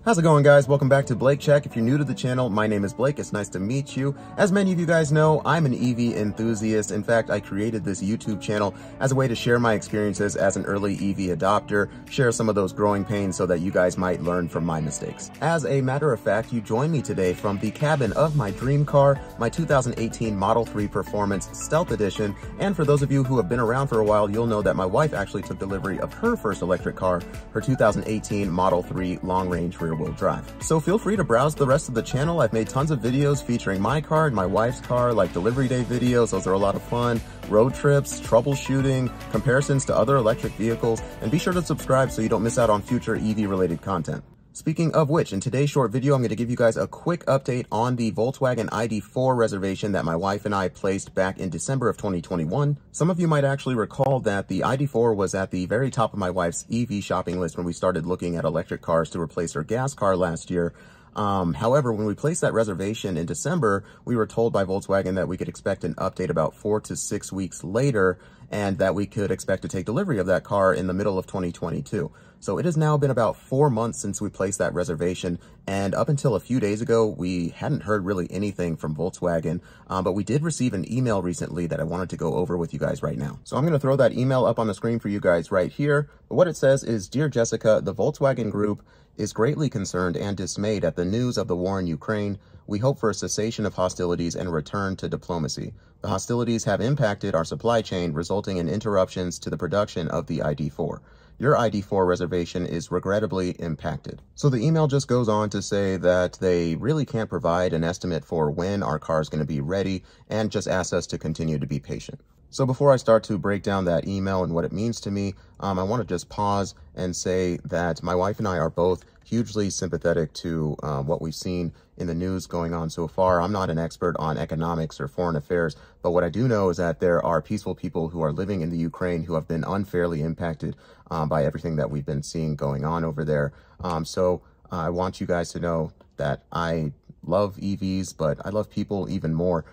How's it going, guys? Welcome back to Blake Check. If you're new to the channel, my name is Blake. It's nice to meet you. As many of you guys know, I'm an EV enthusiast. In fact, I created this YouTube channel as a way to share my experiences as an early EV adopter, share some of those growing pains so that you guys might learn from my mistakes. As a matter of fact, you join me today from the cabin of my dream car, my 2018 Model 3 Performance Stealth Edition. And for those of you who have been around for a while, you'll know that my wife actually took delivery of her first electric car, her 2018 Model 3 Long Range Rear-Wheel Drive. So feel free to browse the rest of the channel. I've made tons of videos featuring my car and my wife's car, like delivery day videos. Those are a lot of fun. Road trips, troubleshooting, comparisons to other electric vehicles, and be sure to subscribe so you don't miss out on future EV related content. Speaking of which, in today's short video, I'm going to give you guys a quick update on the Volkswagen ID4 reservation that my wife and I placed back in December of 2021. Some of you might actually recall that the ID4 was at the very top of my wife's EV shopping list when we started looking at electric cars to replace her gas car last year. However, when we placed that reservation in December, we were told by Volkswagen that we could expect an update about 4 to 6 weeks later, and that we could expect to take delivery of that car in the middle of 2022. So it has now been about 4 months since we placed that reservation, and up until a few days ago, we hadn't heard really anything from Volkswagen, but we did receive an email recently that I wanted to go over with you guys right now. So I'm going to throw that email up on the screen for you guys right here. But what it says is, "Dear Jessica, the Volkswagen Group is greatly concerned and dismayed at the news of the war in Ukraine. We hope for a cessation of hostilities and a return to diplomacy. The hostilities have impacted our supply chain, resulting in interruptions to the production of the ID4. Your ID4 reservation is regrettably impacted." So the email just goes on to say that they really can't provide an estimate for when our car is going to be ready and just ask us to continue to be patient. So before I start to break down that email and what it means to me, I want to just pause and say that my wife and I are both hugely sympathetic to what we've seen in the news going on so far. I'm not an expert on economics or foreign affairs, but what I do know is that there are peaceful people who are living in the Ukraine who have been unfairly impacted by everything that we've been seeing going on over there. So I want you guys to know that I love EVs, but I love people even more.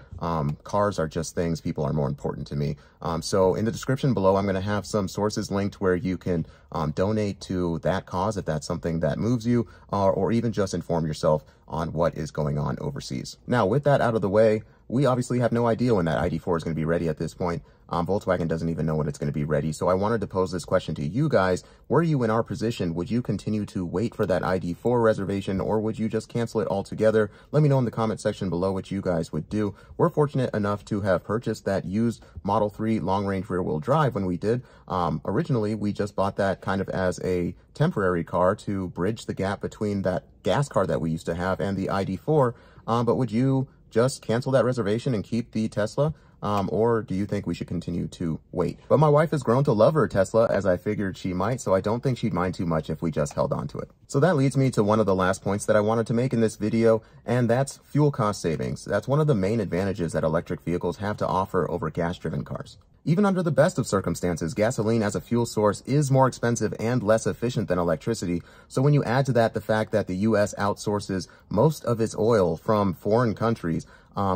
Cars are just things. People are more important to me. So in the description below, I'm going to have some sources linked where you can donate to that cause if that's something that moves you, or even just inform yourself on what is going on overseas. Now, with that out of the way, we obviously have no idea when that ID4 is going to be ready at this point. Volkswagen doesn't even know when it's going to be ready. So I wanted to pose this question to you guys. Were you in our position? Would you continue to wait for that ID4 reservation, or would you just cancel it altogether? Let me know in the comment section below what you guys would do. We're fortunate enough to have purchased that used Model 3 long-range rear-wheel drive when we did. Originally, we just bought that kind of as a temporary car to bridge the gap between that gas car that we used to have and the ID4. But would you just cancel that reservation and keep the Tesla? Or do you think we should continue to wait? But my wife has grown to love her Tesla, as I figured she might, so I don't think she'd mind too much if we just held on to it. So that leads me to one of the last points that I wanted to make in this video, and that's fuel cost savings. That's one of the main advantages that electric vehicles have to offer over gas-driven cars. Even under the best of circumstances, gasoline as a fuel source is more expensive and less efficient than electricity. So when you add to that the fact that the US outsources most of its oil from foreign countries,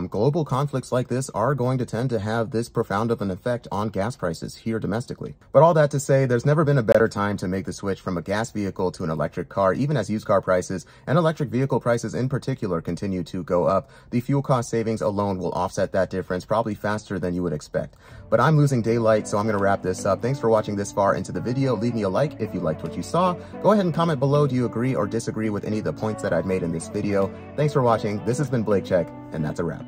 global conflicts like this are going to tend to have this profound of an effect on gas prices here domestically. But all that to say, there's never been a better time to make the switch from a gas vehicle to an electric car, even as used car prices and electric vehicle prices in particular continue to go up. The fuel cost savings alone will offset that difference probably faster than you would expect. But I'm losing daylight, so I'm going to wrap this up. Thanks for watching this far into the video. Leave me a like if you liked what you saw. Go ahead and comment below. Do you agree or disagree with any of the points that I've made in this video? Thanks for watching. This has been Blake Check, and that's a wrap.